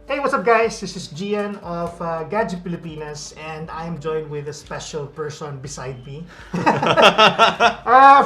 Hey, what's up guys? This is Gian of Gadget Pilipinas and I'm joined with a special person beside me.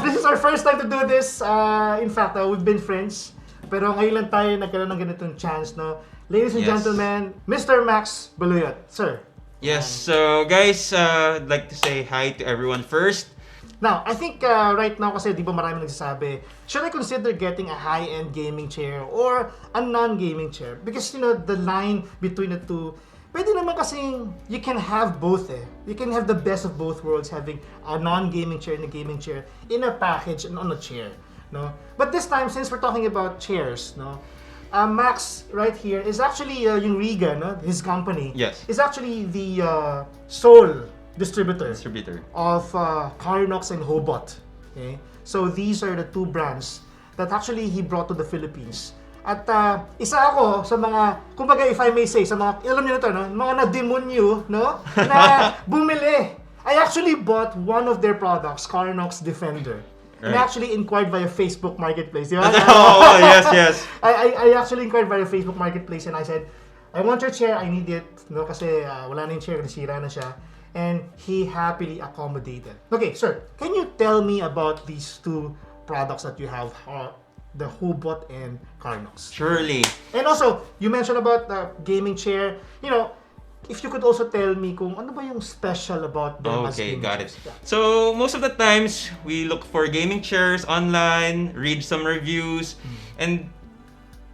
This is our first time to do this. In fact, we've been friends. Pero ngayon lang tayo nagkaroon ng ganitong chance, no? Ladies and gentlemen, Mr. Max Baluyot. Sir. Yes, so guys, I'd like to say hi to everyone first. Now, I think right now kasi di ba marami nagsasabi, should I consider getting a high-end gaming chair or a non-gaming chair? Because, you know, the line between the two, pwede naman kasing you can have both eh. You can have the best of both worlds, having a non-gaming chair and a gaming chair in a package and on a chair, no? But this time, since we're talking about chairs, no? Max right here is actually yung Riga, no? His company. Yes. Is actually the sole distributor of Karnox and Hobot. Okay? So these are the two brands that actually he brought to the Philippines. At isa ako sa mga, kumbaga if I may say, sa mga, alam niyo na to, no? Mga na-demonyo, no? Na bumili. I actually bought one of their products, Karnox Defender. Right. And I actually inquired via Facebook Marketplace. Oh, yes. I actually inquired via Facebook Marketplace and I said, I want your chair, I need it. No? Kasi wala na yung chair, nasira na siya. And he happily accommodated. Okay, sir, can you tell me about these two products that you have, the Hobot and Karnox? Surely. And also, you mentioned about the gaming chair. You know, if you could also tell me kung ano ba yung special about them as gaming got chairs. it. So, most of the times, we look for gaming chairs online, read some reviews, and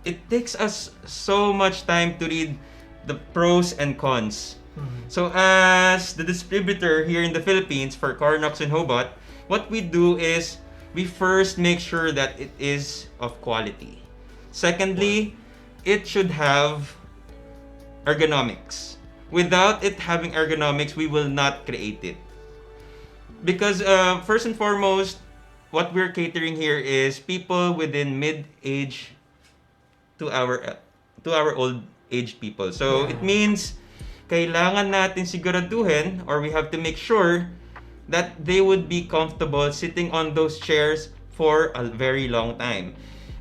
it takes us so much time to read the pros and cons. So as the distributor here in the Philippines for Karnox and Hobot, what we do is we first make sure that it is of quality. Secondly, it should have ergonomics. Without it having ergonomics, we will not create it. Because first and foremost, what we're catering here is people within mid-age to our old age people. So it means kailangan natin siguraduhin or we have to make sure that they would be comfortable sitting on those chairs for a very long time.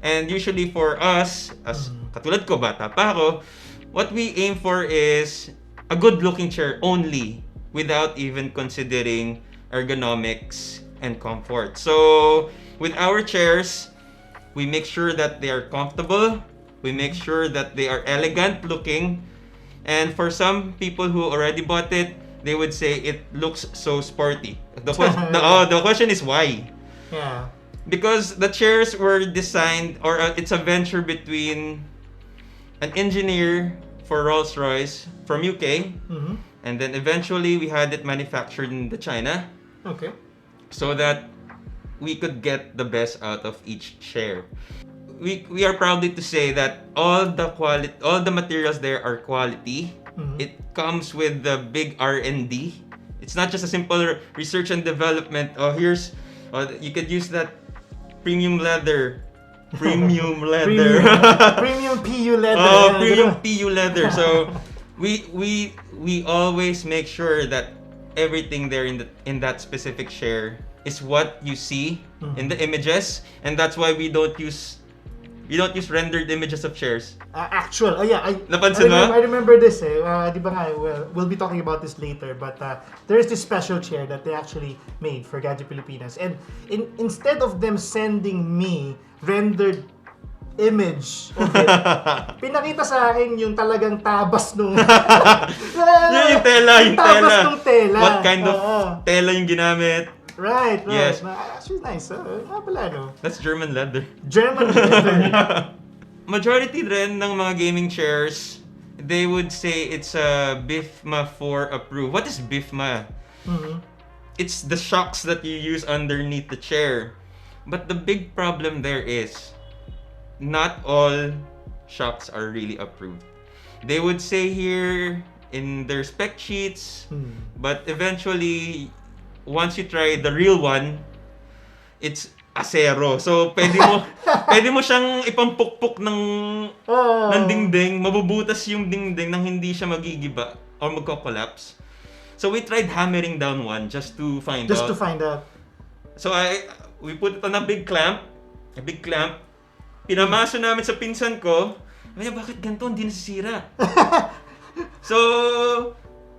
And usually for us, as katulad ko, bata pa ako, what we aim for is a good-looking chair only without even considering ergonomics and comfort. So with our chairs, we make sure that they are comfortable, we make sure that they are elegant looking. And for some people who already bought it, they would say it looks so sporty. The question is why? Yeah. Because the chairs were designed, or it's a venture between an engineer for Rolls-Royce from UK, and then eventually we had it manufactured in China. Okay. So that we could get the best out of each chair. We are proudly to say that all the materials there are quality. It comes with the big R&D. It's not just a simple research and development. You could use that premium leather. Premium leather. Premium PU leather. Premium PU leather. So we always make sure that everything there in that specific chair is what you see in the images, and that's why we don't use rendered images of chairs. Actual. Napansin mo? I remember this eh. Di ba nga, we'll be talking about this later, but there is this special chair that they actually made for Gadget Pilipinas. And instead of them sending me rendered image of it, pinakita sa akin yung talagang tabas nung yung tela. Tabas nung tela. What kind of tela yung ginamit? Right. Yes. Actually nice. Pala, no? That's German leather. German leather. Majority rin ng mga gaming chairs, they would say it's a BIFMA 4 approved. What is BIFMA? It's the shocks that you use underneath the chair. But the big problem there is, not all shocks are really approved. They would say here in their spec sheets, but eventually, once you try the real one, it's acero. So, pwede mo siyang ipampukpok ng dingding, mabubutas yung dingding nang hindi siya magigiba or magko-collapse. So, we tried hammering down one just to find out. So, we put it on a big clamp. Pinamaso namin sa pinsan ko. Kaya bakit ganito? Hindi nasisira. So,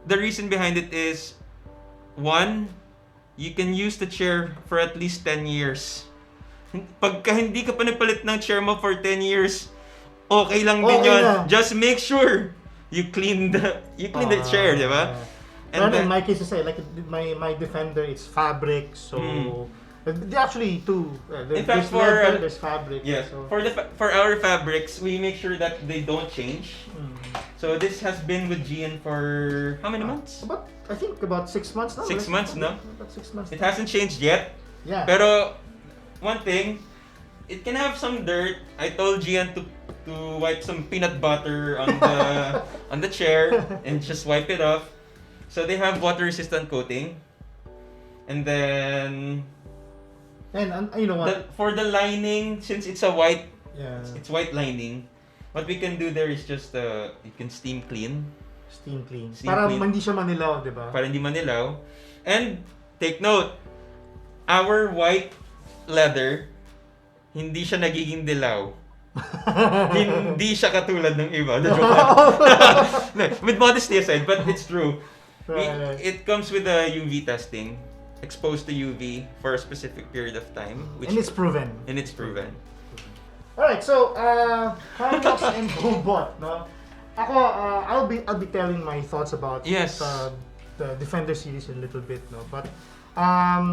the reason behind it is, one, you can use the chair for at least 10 years. Pagka hindi ka pa nagpalit ng chair mo for 10 years, okay lang din yun. Na. Just make sure you clean the chair, di ba? And then, in my case, like my Defender, it's fabric, so actually two. In fact, there's fabric. Yes, so. for our fabrics, we make sure that they don't change. So this has been with Gian for how many months? I think about 6 months now. 6 months, no? About 6 months. It hasn't changed yet. Yeah. Pero one thing, it can have some dirt. I told Gian to wipe some peanut butter on the on the chair and just wipe it off. So they have water-resistant coating, and then you know what? for the lining, since it's a white, it's white lining. What we can do there is just you can steam clean. Steam clean. Para hindi siya manilaw, di ba? Para hindi manilaw. And take note, our white leather, hindi siya nagiging dilaw. Hindi siya katulad ng iba. With modesty aside, but it's true. Right. It comes with a UV testing, exposed to UV for a specific period of time. And it's proven. Alright, so, Karnox and Hobot, no? Ako, I'll be telling my thoughts about the Defender series a little bit, no? But,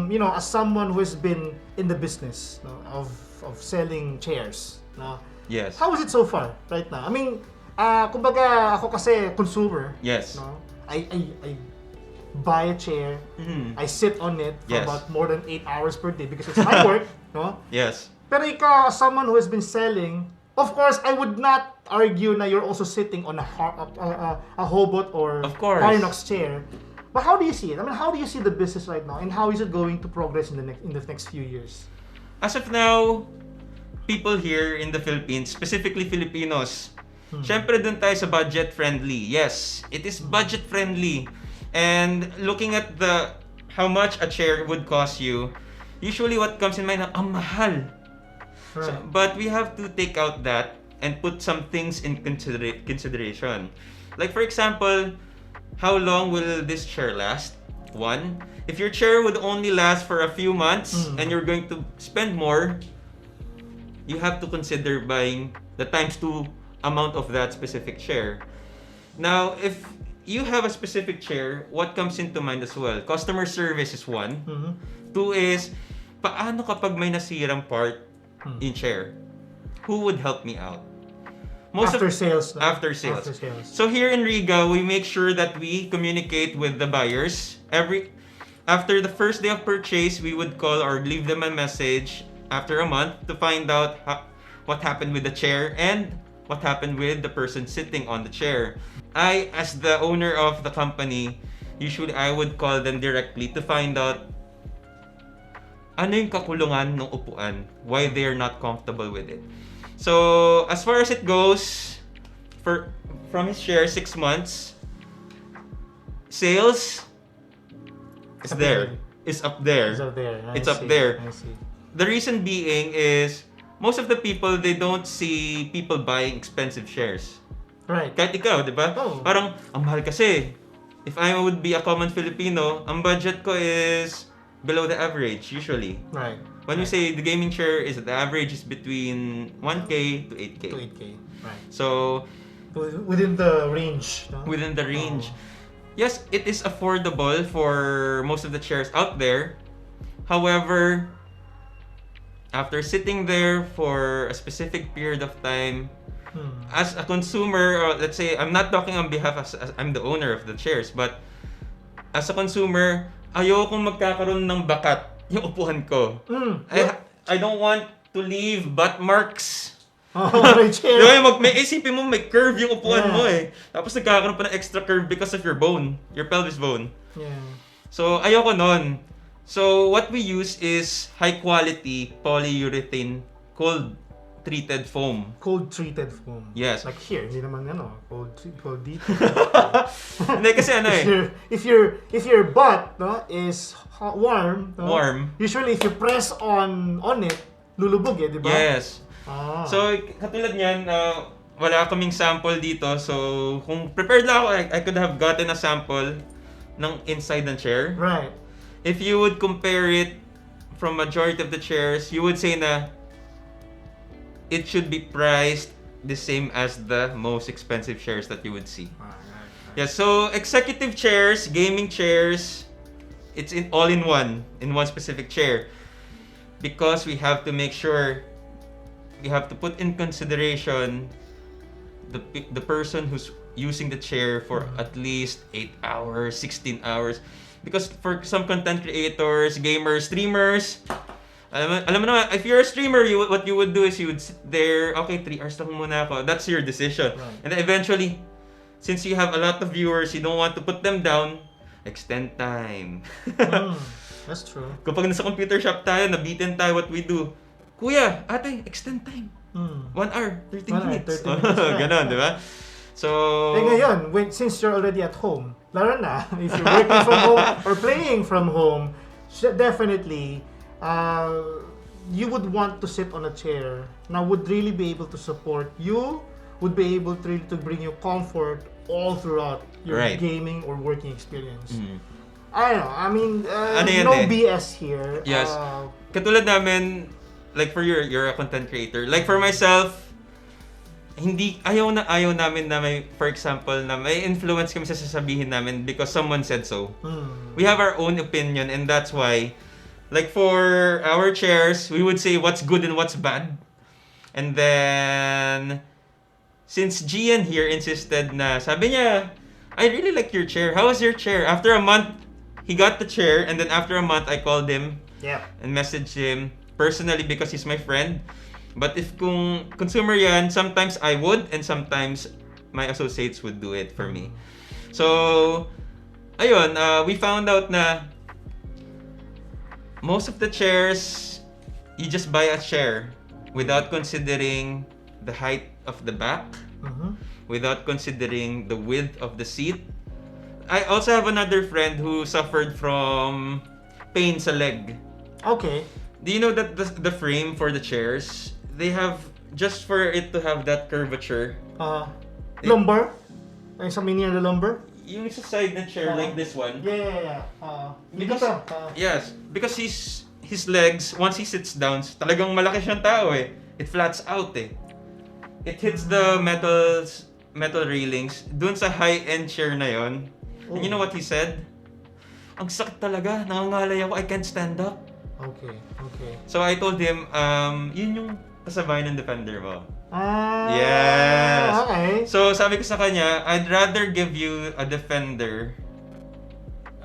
you know, as someone who has been in the business, no, of selling chairs, no? Yes. How is it so far right now? I mean, kumbaga ako kasi consumer, yes. No? I buy a chair, I sit on it for about more than 8 hours per day because it's my work, no? Yes. Pero ikaw, as someone who has been selling, of course, I would not argue na you're also sitting on a Hobot or Karnox chair. But how do you see it? I mean, how do you see the business right now, and how is it going to progress in the next few years? As of now, people here in the Philippines, specifically Filipinos, syempre dun tayo sa budget-friendly. Yes, it is budget-friendly. And looking at how much a chair would cost you, usually what comes in mind, ang mahal. Right. So, but we have to take out that and put some things in consideration. Like for example, how long will this chair last? One, if your chair would only last for a few months and you're going to spend more, you have to consider buying the ×2 amount of that specific chair. Now, if you have a specific chair, what comes into mind as well? Customer service is one. Two is, paano kapag may nasirang part in chair? Who would help me out? After sales. After sales. So here in Riga, we make sure that we communicate with the buyers. After the first day of purchase, we would call or leave them a message after a month to find out what happened with the chair and what happened with the person sitting on the chair. I, as the owner of the company, usually I would call them directly to find out ano yung kakulungan ng upuan, why they're not comfortable with it. So, as far as it goes, from his share, 6 months, sales is there. It's up there. It's up there. I see. The reason being is, most of the people, they don't see people buying expensive shares. Right. Kahit ikaw, di ba? Oh. Parang, ang mahal kasi. If I would be a common Filipino, ang budget ko is below the average, usually. Right. When we say the gaming chair is the average is between 1K to 8K. To 8K, right. So, within the range. No? Within the range. Yes, it is affordable for most of the chairs out there. However, after sitting there for a specific period of time, as a consumer, or let's say, I'm not talking on behalf as I'm the owner of the chairs, but as a consumer, ayokong magkakaroon ng bakat yung upuan ko. I don't want to leave butt marks. My chair. May isipin mo, may curve yung upuan mo eh. Tapos nagkakaroon pa ng extra curve because of your bone, your pelvis bone. Yeah. So, ayoko nun. So, what we use is high-quality polyurethane cold-treated foam. Cold-treated foam. Yes. Like here, hindi naman cold dito. Hindi kasi ano eh. If your butt is warm, usually if you press on it, lulubog eh, di ba? Yes. Ah. So, katulad niyan, wala kaming sample dito. So, kung prepared lang ako, I could have gotten a sample ng inside ng chair. Right. If you would compare it from majority of the chairs, you would say na it should be priced the same as the most expensive chairs that you would see. Right. Yeah, so executive chairs, gaming chairs, it's all in one specific chair. Because we have to make sure, we have to put in consideration the person who's using the chair for at least 8 hours, 16 hours. Because for some content creators, gamers, streamers, alam mo naman, if you're a streamer, what you would do is you would sit there, okay, 3 hours lang muna ako. That's your decision. Right. And then eventually, since you have a lot of viewers, you don't want to put them down, extend time. That's true. Kapag nasa computer shop tayo, nabitin tayo, what we do, Kuya, ate, extend time. 1 hour, 30 minutes. 30 minutes. Ganon, di ba? So, ngayon, since you're already at home, lalo na, if you're working from home or playing from home, definitely, you would want to sit on a chair na would really be able to support you, would be able to really to bring you comfort all throughout your gaming or working experience. I don't know, I mean, no BS here. Yes. Katulad namin, like for you're a content creator. Like for myself, ayaw namin na may, for example, na may influence kami sa sasabihin namin because someone said so. We have our own opinion, and that's why, like for our chairs, we would say what's good and what's bad. And then, since Gian here insisted na, sabi niya, I really like your chair. How was your chair? After a month, he got the chair, and then after a month, I called him and messaged him personally because he's my friend. But if kung consumer yan, sometimes I would, and sometimes my associates would do it for me. So, ayun, we found out na most of the chairs, you just buy a chair without considering the height of the back, without considering the width of the seat. I also have another friend who suffered from pain sa leg. Okay. Do you know that the frame for the chairs, they have, just for it to have that curvature. Lumbar? Yung sa mini na lumbar? Yung sa side ng chair, like this one. Yeah. Because, yes, because his legs, once he sits down, talagang malaki siyang tao eh. It flats out eh. It hits the metal railings. Dun sa high-end chair na yon. And you know what he said? Ang sakit talaga, nangangalay ako, I can't stand up. Okay. So I told him, yun yung kasabay ng Defender mo. Yes. Okay. So sabi ko sa kanya, I'd rather give you a Defender,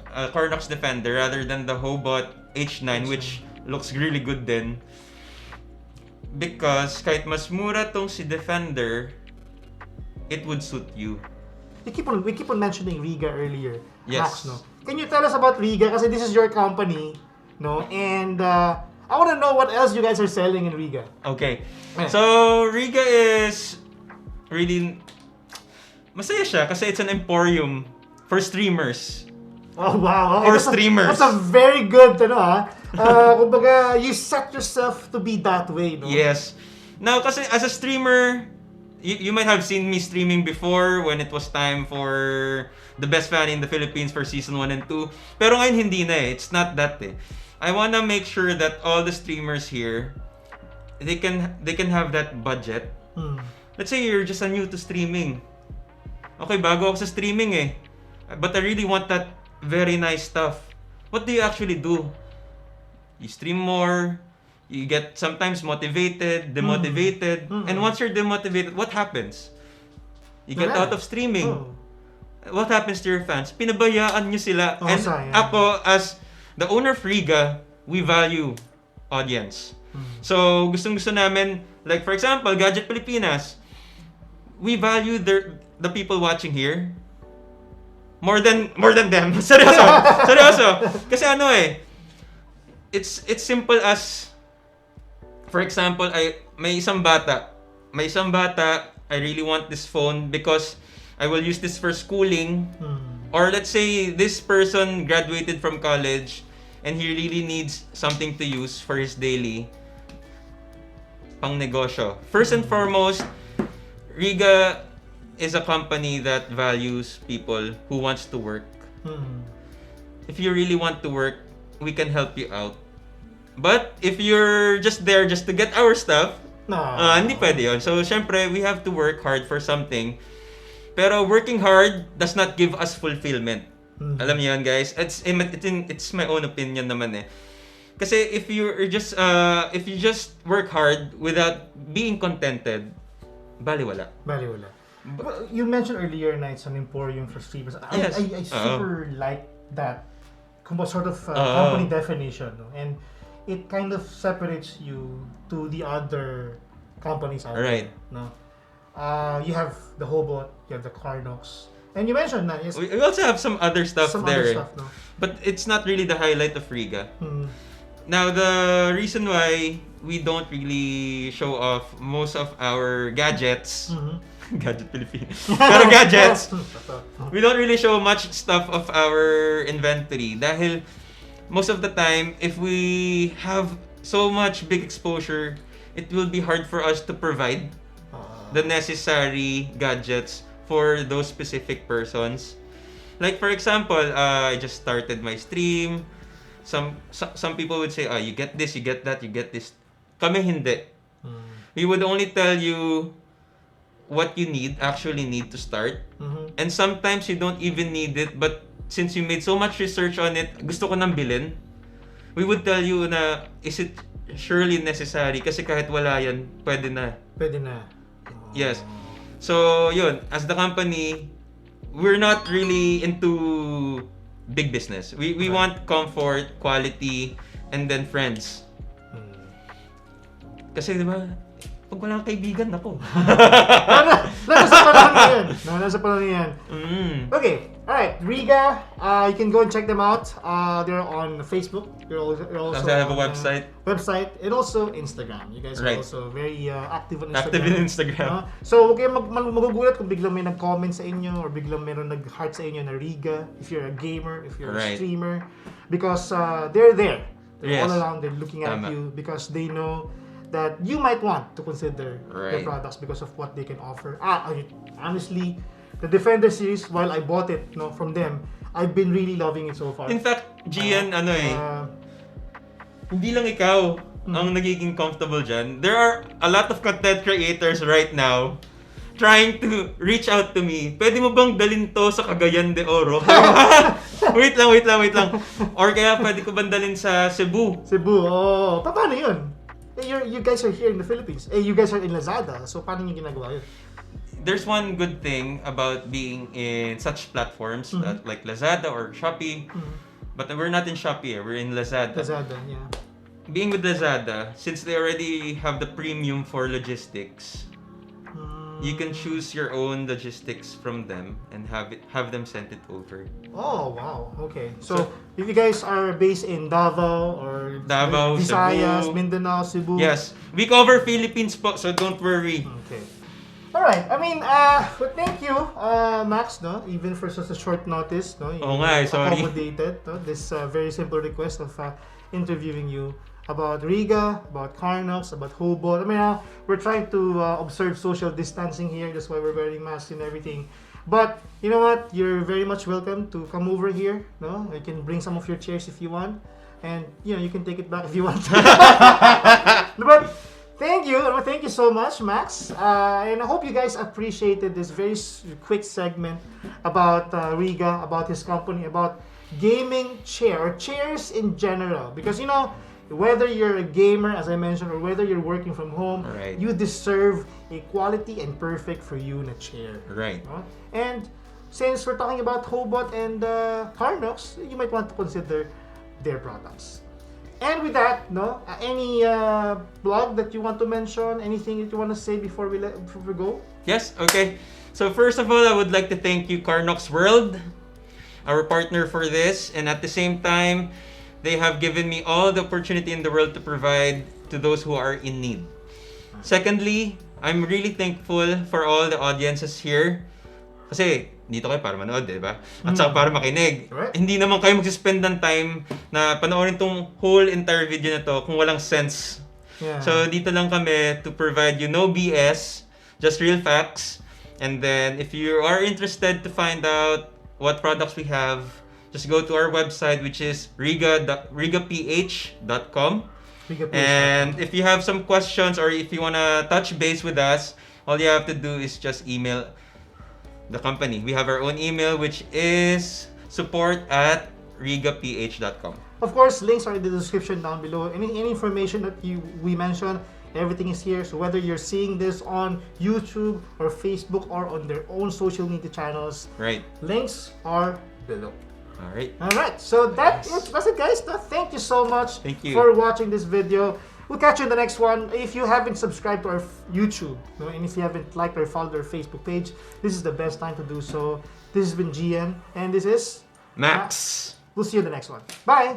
a Karnox Defender, rather than the Hobot H9, which looks really good din. Because kahit mas mura tong si Defender, it would suit you. We keep on mentioning Riga earlier. Yes. Max, no? Can you tell us about Riga? Kasi this is your company, no? And I want to know what else you guys are selling in Riga. Okay. So, Riga is really masaya siya kasi it's an emporium for streamers. Oh, wow. Or streamers. That's a very good, kumbaga, you set yourself to be that way, no? Yes. Now, kasi as a streamer, you might have seen me streaming before when it was time for the best fan in the Philippines for season 1 and 2. Pero ngayon hindi na eh. It's not that eh. I wanna make sure that all the streamers here, they can have that budget. Let's say you're just new to streaming. Okay, bago ako sa streaming eh. But I really want that very nice stuff. What do you actually do? You stream more, you get sometimes motivated, demotivated, and once you're demotivated, what happens? You get out of streaming. What happens to your fans? Pinabayaan nyo sila. And ako, as the owner of Riga, we value audience. So, gustong-gusto namin, like for example, Gadget Pilipinas, we value the people watching here more than them. Seryoso. Kasi it's simple as, for example, may isang bata, I really want this phone because I will use this for schooling. Or let's say this person graduated from college and he really needs something to use for his daily pang negosyo. First and foremost, Riga is a company that values people who wants to work. If you really want to work, we can help you out. But if you're just there just to get our stuff, No. hindi pwede yun. So, syempre, we have to work hard for something. Pero working hard does not give us fulfillment. Alam niyo yun, guys? It's my own opinion naman eh. Kasi if you just work hard without being contented, baliwala. Baliwala. Well, you mentioned earlier na it's an emporium for streamers. Yes. I super like that sort of company definition, no? And it kind of separates you to the other companies out Right. there. No? You have the Hobot, you have the Karnox, and you mentioned that yes, We also have some other stuff some there. other stuff, no? But it's not really the highlight of Riga. Now, the reason why we don't really show off most of our gadgets, Gadget Philippines, pero gadgets, we don't really show much stuff of our inventory dahil most of the time, if we have so much big exposure, it will be hard for us to provide the necessary gadgets for those specific persons. Like for example, I just started my stream. Some people would say, you get this, you get that, you get this. Kami hindi. We would only tell you what you actually need to start. And sometimes you don't even need it, but since you made so much research on it, gusto ko nang bilhin. We would tell you na, is it surely necessary? Kasi kahit wala yan, pwede na. Pwede na. Yes. So, yun. As the company, we're not really into big business. We want comfort, quality, and then friends. Kasi, di ba, pag walang kaibigan, ako. Nasa panahon na yan. Nasa panahon na yan. Okay, alright. Riga, you can go and check them out. They're on Facebook. They're also They have a website. Website and also Instagram. You guys are Right. also very active on Instagram. Active in Instagram. So, huwag kayong magugulat kung biglang may nag-comment sa inyo or biglang mayroon nag-heart sa inyo na Riga, if you're a gamer, if you're a streamer. Because they're there. They're all around. They're looking at you because they know that you might want to consider their products because of what they can offer. Honestly, the Defender series, while I bought it from them, I've been really loving it so far. In fact, Gian, hindi lang ikaw ang nagiging comfortable dyan. There are a lot of content creators right now trying to reach out to me. Pwede mo bang dalhin to sa Cagayan de Oro? wait lang. Or kaya pwede ko bang dalhin sa Cebu? Cebu, paano yun? You guys are here in the Philippines. You guys are in Lazada. So, paano nyo ginagawa yun? There's one good thing about being in such platforms like Lazada or Shopee. But we're not in Shopee, we're in Lazada. Lazada, yeah. Being with Lazada, since they already have the premium for logistics, you can choose your own logistics from them and have them send it over. Oh, wow. Okay. So if you guys are based in Davao or Visayas, Cebu, Mindanao, Cebu. Yes. We cover Philippines po, so don't worry. Okay. All right. I mean, but thank you, Max, no? Even for such a short notice, no? You Sorry. accommodated this very simple request of interviewing you about Riga, about Karnox, about Hobot. I mean, we're trying to observe social distancing here. That's why we're wearing masks and everything. But you know what? You're very much welcome to come over here. No, you can bring some of your chairs if you want, and you can take it back if you want. But thank you so much, Max. And I hope you guys appreciated this very quick segment about Riga, about his company, about gaming chair or chairs in general. Because whether you're a gamer, as I mentioned, or whether you're working from home, you deserve a quality and perfect for you na chair. Right. And since we're talking about Hobot and Karnox, you might want to consider their products. And with that, any blog that you want to mention, anything that you want to say before we go? Yes, okay. So first of all, I would like to thank you, Karnox World, our partner for this, and at the same time, they have given me all the opportunity in the world to provide to those who are in need. Secondly, I'm really thankful for all the audiences here. Kasi dito kayo para manood, di ba? At saka para makinig. Right. Hindi naman kayo mag-spend ng time na panoorin tong whole entire video na to kung walang sense. Yeah. So dito lang kami to provide you no BS, just real facts. And then if you are interested to find out what products we have, just go to our website, which is regaph.com. And if you have some questions or if you want to touch base with us, all you have to do is just email the company. We have our own email, which is support@regaph.com. Of course, links are in the description down below. Any information that we mentioned, everything is here. So whether you're seeing this on YouTube or Facebook or on their own social media channels, Right. links are below. All right. Alright, so that's it guys. Thank you so much Thank you. for watching this video. We'll catch you in the next one. If you haven't subscribed to our YouTube, and if you haven't liked or followed our Facebook page, this is the best time to do so. This has been GN, and this is Max. We'll see you in the next one. Bye!